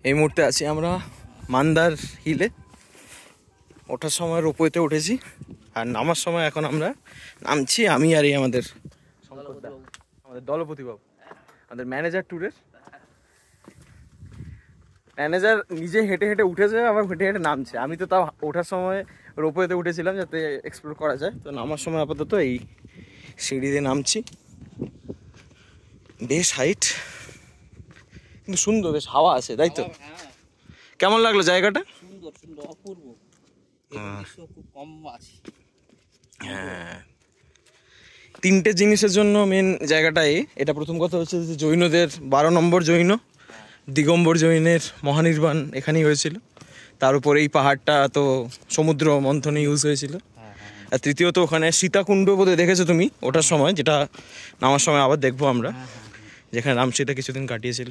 এই মুহূর্তে আছি আমরা মান্দার হিলে। ওঠার সময় রোপওয়েতে উঠেছি, আর নামার সময় এখন আমরা নামছি আমি আর এই আমাদের দলপতিবাবু, আমাদের ম্যানেজার ট্যুরের ম্যানেজার। নিজে হেঁটে হেঁটে উঠেছে, আবার হেঁটে হেঁটে নামছে। আমি তো তাও ওঠার সময় রোপওয়েতে উঠেছিলাম যাতে এক্সপ্লোর করা যায়, তো নামার সময় আপাতত এই সিঁড়ি দিয়ে নামছি। বেশ হাইট, কিন্তু সুন্দর, বেশ হাওয়া আছে, তাই তো? কেমন লাগলো জায়গাটা? সুন্দর সুন্দর, অপূর্ব। খুব কম আছে। হ্যাঁ, তিনটে জিনিসের জন্য মেন জায়গাটাই এটা। প্রথম কথা হচ্ছে যে জৈনদের 12 নম্বর জৈন দিগম্বর জৈনের মহানির্বাণ এখানেই হয়েছিল। তার উপর এই পাহাড়টা তো সমুদ্র মন্থনে ইউজ হয়েছিল। আর তৃতীয়ত ওখানে সীতাকুণ্ড বোধহয় দেখেছো তুমি ওটার সময়, যেটা নামার সময় আবার দেখবো আমরা, যেখানে রাম সীতা কিছুদিন কাটিয়েছিল।